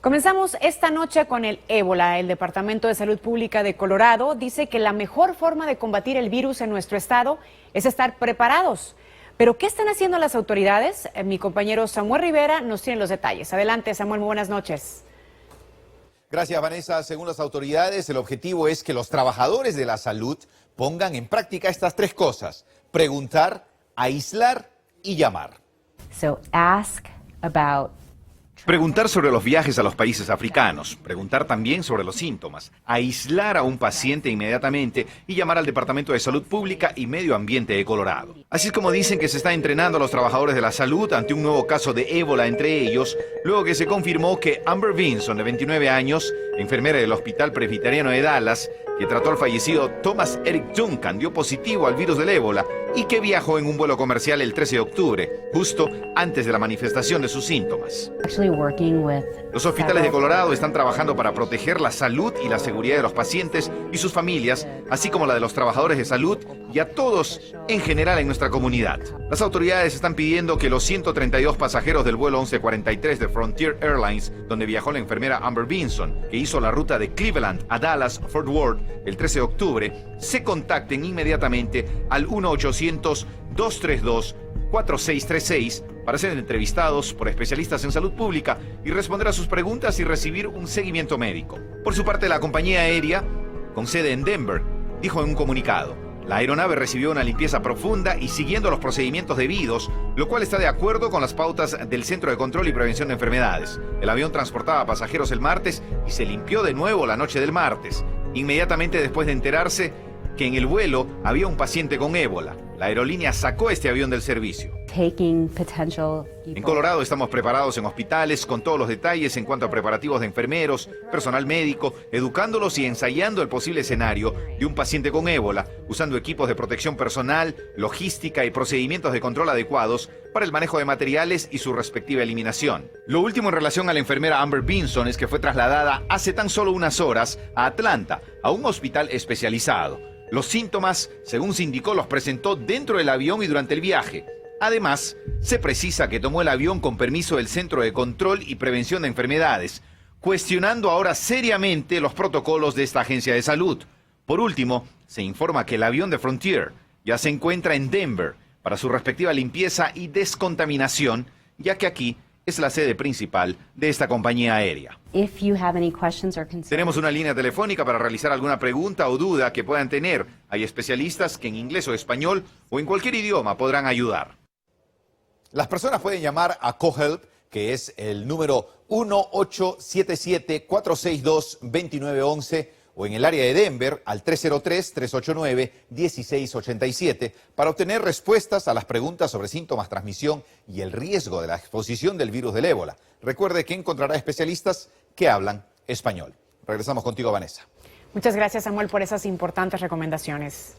Comenzamos esta noche con el ébola. El Departamento de Salud Pública de Colorado dice que la mejor forma de combatir el virus en nuestro estado es estar preparados. ¿Pero qué están haciendo las autoridades? Mi compañero Samuel Rivera nos tiene los detalles. Adelante, Samuel, muy buenas noches. Gracias, Vanessa. Según las autoridades, el objetivo es que los trabajadores de la salud pongan en práctica estas tres cosas: preguntar, aislar y llamar. Preguntar sobre los viajes a los países africanos, preguntar también sobre los síntomas, aislar a un paciente inmediatamente y llamar al Departamento de Salud Pública y Medio Ambiente de Colorado. Así es como dicen que se está entrenando a los trabajadores de la salud ante un nuevo caso de ébola entre ellos, luego que se confirmó que Amber Vinson, de 29 años, enfermera del Hospital Presbiteriano de Dallas, que trató al fallecido Thomas Eric Duncan, dio positivo al virus del ébola y que viajó en un vuelo comercial el 13 de octubre, justo antes de la manifestación de sus síntomas. Los hospitales de Colorado están trabajando para proteger la salud y la seguridad de los pacientes y sus familias, así como la de los trabajadores de salud y a todos en general en nuestra comunidad. Las autoridades están pidiendo que los 132 pasajeros del vuelo 1143 de Frontier Airlines, donde viajó la enfermera Amber Vinson, que hizo la ruta de Cleveland a Dallas-Fort Worth el 13 de octubre, se contacten inmediatamente al 1-800-232-4636 para ser entrevistados por especialistas en salud pública y responder a sus preguntas y recibir un seguimiento médico. Por su parte, la compañía aérea, con sede en Denver, dijo en un comunicado: la aeronave recibió una limpieza profunda y siguiendo los procedimientos debidos, lo cual está de acuerdo con las pautas del Centro de Control y Prevención de Enfermedades. El avión transportaba pasajeros el martes y se limpió de nuevo la noche del martes, inmediatamente después de enterarse que en el vuelo había un paciente con ébola. La aerolínea sacó este avión del servicio. En Colorado estamos preparados en hospitales con todos los detalles en cuanto a preparativos de enfermeros, personal médico, educándolos y ensayando el posible escenario de un paciente con ébola, usando equipos de protección personal, logística y procedimientos de control adecuados para el manejo de materiales y su respectiva eliminación. Lo último en relación a la enfermera Amber Vinson es que fue trasladada hace tan solo unas horas a Atlanta, a un hospital especializado. Los síntomas, según se indicó, los presentó dentro del avión y durante el viaje. Además, se precisa que tomó el avión con permiso del Centro de Control y Prevención de Enfermedades, cuestionando ahora seriamente los protocolos de esta agencia de salud. Por último, se informa que el avión de Frontier ya se encuentra en Denver para su respectiva limpieza y descontaminación, ya que aquí es la sede principal de esta compañía aérea. Tenemos una línea telefónica para realizar alguna pregunta o duda que puedan tener. Hay especialistas que en inglés o español o en cualquier idioma podrán ayudar. Las personas pueden llamar a CoHelp, que es el número 1-877-462-2911, o en el área de Denver al 303-389-1687 para obtener respuestas a las preguntas sobre síntomas, transmisión y el riesgo de la exposición del virus del ébola. Recuerde que encontrará especialistas que hablan español. Regresamos contigo, Vanessa. Muchas gracias, Samuel, por esas importantes recomendaciones.